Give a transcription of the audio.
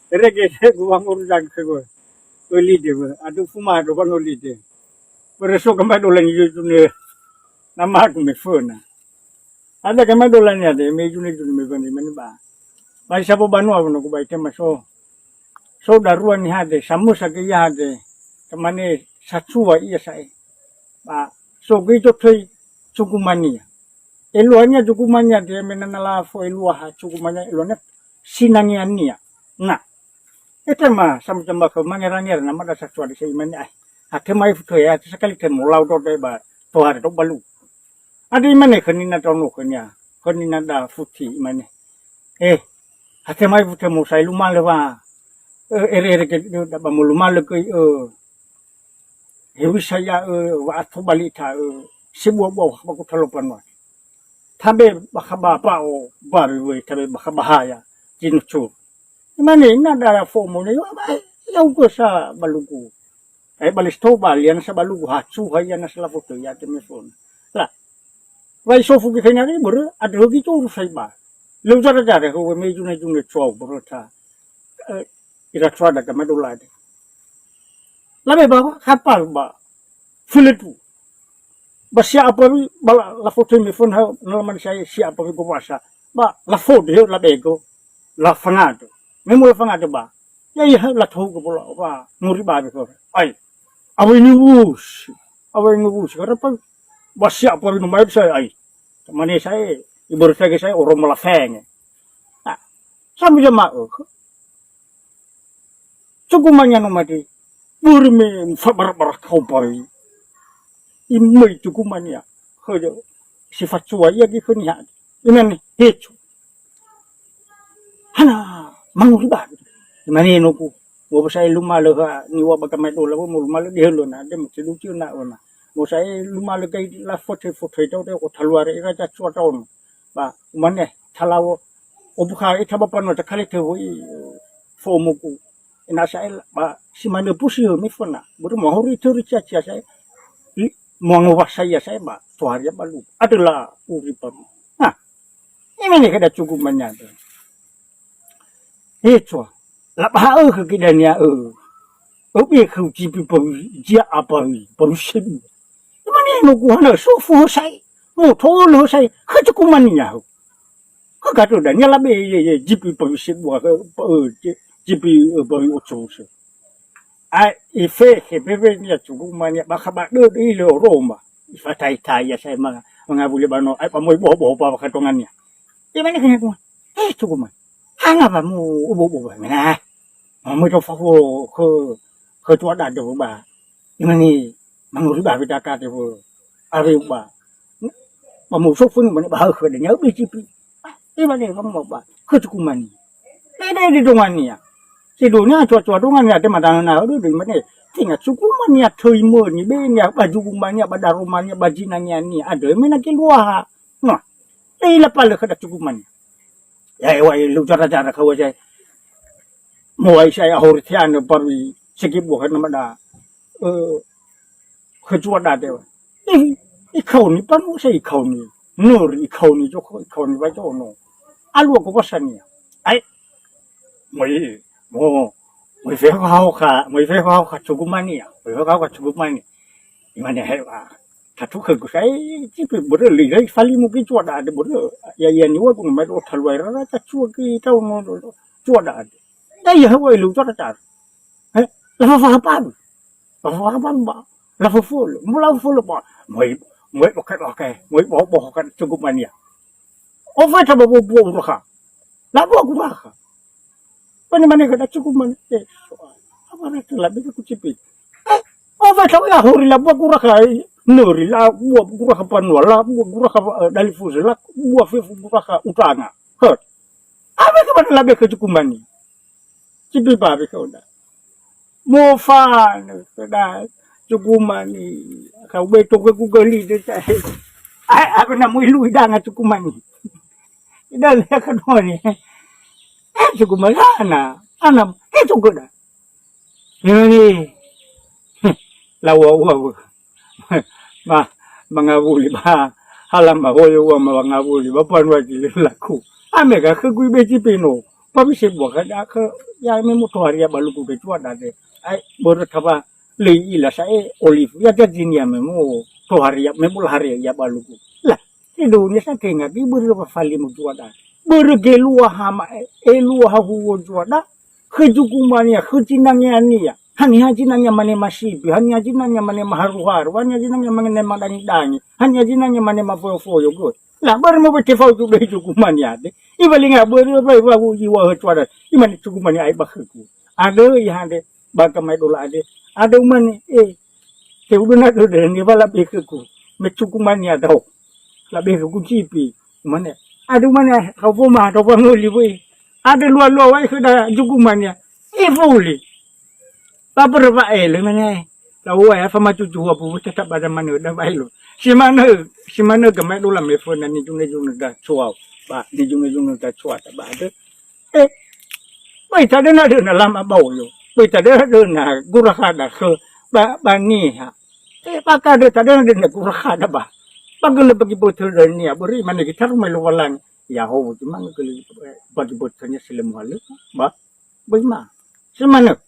Reggae gua ngurang ke oli de adu fuma do ban oli de bereso kama do lan yu ne nama ku me fona ada kama do lan ya de me june june me bani mani ba sapo banu anu ku ba tema so daruan ni hade samusa ke ya hade tamane satsua iya sai ba so ge to thoi chukumani eluanya chukumanya de menanala fo eluah chukumanya eluanya sinangiania na itu mah sama-sama ke mangerangir nama ada sesuatu di sini mana ake mai futo ya sekali ke mulau to de ba to har to balu adi mana kenina to no kenya kenina da futi mana ake mai futo mo sai luma lewa ere ke da ba luma le ke hewi saya wa to balita sibu bo ba ko telopan wa tabe ba ba o ba we tabe ba bahaya jinucu Imane na dara fomo ne yau ko sa balugu. Balis to balian sa balugu hatsu haya na sala foto ya telefon. La. Wai so fu ke kanya ni bur adro gi to sai ba. Lu jara jara ko me june june chwa bro ta. Ira chwa da ma do la de. La be ba kapal ba. Fuletu. Ba siapa bi la foto me phone ha normal saya siapa bi ko wasa. Ba la foto la be ko la fangado. Memang orang ada bah, ya lah tahu ke pula apa muri bah betul. Awal ni bus, kenapa basya apa ni macam saya mana saya ibu saya orang melafeng. Sambil jemaah, cukup banyak nama di burme fabar kau pari, imai cukup banyak, kerja sifat cuai ya gitu ni ada, ini hecu, hana. Manguri ba mani no ku mo sai luma le ni wa ba kamai do la mo luma le de lo na de mo lu chu na wa mo sai luma le kai la fote to de ko thalware ira ja chwa ta on ba mane thalawo obuka ita ba pano ta khale te hoi fo mo ku ina sai ba simane pusi mi fona bo mo hori to ri cha cha sai mo ngo wa sai ya sai ba to har ya ba lu adela uri pa ha ini ne kada cukup banyak Itu, lapar ke kita ni Obi kau jipi dia apa baru sebi. Mana nak gua nak sofu saya, mau tolong saya, kerja kumania. Kau kata dah, ni labe jipi baru sebi, jipi baru ucap se. Ife ni cukup mania, bakal di Roma. Ifa tai ya saya mengabuli bano, pamoy boh apa katongannya. Di mana kena gua? Cukup mania. Hanga ba mu ubo na mo to fa ko to da do ba imani manguri ba bi da ka de bo ari ba mo so fun mo ba ko de nyau bi chi pi imani ba mo ba ko tu kumani de do ngani ya si do nya cho do ngani ya de ma da na do de mane tinga su kumani ya thoi mo ni be nya ba ju kumani ba da romani ba jinanya ni ade me na ke luah no la pa le ka da tu kumani ya lu cara kau aja mulai saya hortian baru segi bukan nama dah kejual dah dewa ikau ni panu saya ikau ni nur ikau ni joko ikau ni baca ono alu aku pesan ya moi fehau ka cukup mani ya moi fehau ka cukup mani gimana hewa Satu ke saya cipi boleh lihat sekali mungkin cuaca ada boleh ya ni wah pun mai otal wai rara cua ke tahu no cuaca ada dah ya wai lu cuaca car lafa apa ba lafa full ba mai pakai mau kan cukup mania over coba buang raka lah buang raka mana kada cukup mania apa itu lebih aku cipi over coba ya huri lah buang raka Nuri la buah gurah panua la buah gurah dari fusi la buah fefu gurah utanga. Hot. Apa ke mana lebih kecukupan ni? Cipi babi kau dah. Mofan dah cukupan ni. Kau betul ke Google ni dia cakap. Apa nak mulu dah ngah cukupan ni? Dah lihat kedua ni. Cukupan mana? Anam cukup dah. Ni. Lawa. Mangabuli ba halam ba hoyo wa mangabuli ba panwa ji laku amega ke gui be ji pino Pabisi buat ada ke ya memang tuh hari ya balu kuda cuat ada. Baru thaba lei lah saya olive ya jadi ni memang tuh hari ya memang hari ya balu ku. Lah Indonesia saya kena di baru fali mu cuat ada. Baru gelua hama elua hawu cuat ada. Kejukumania kejinangnya ni ya. Hanya jinangnya mana masibi, hanya jinangnya mana maharu-haru, hanya jinangnya mana madani-dani, hanya jinangnya mana mafoyo-foyo good. Lah baru mau bertefau juga jukumania de. Ibaling baru baru jiwa cuara. Iman jukumania ai bakku. Ada ya ada bagamai dola ada. Ada man keuduna do de ni bala beku. Me jukumania tau. La beku cipi. Mana? Ada mana kau poma kau panguli we. Ada luar-luar wai sudah jukumania. Fuli. Beberapa mana tahu ya sama cucu aku tetap ada mana dah baik lo si mana gamai dulu lah phone ni jung dah cuau bah di jung dah cuau tak ada baik tak ada nak lama bau yo baik tak ada nak gurah ada ke bani ha pakar ada tak ada nak gurah ada bah pagel bagi botol ni beri mana kita rumah lu walang ya ho cuma kalau bagi botolnya selemu halu bah bagaimana si mana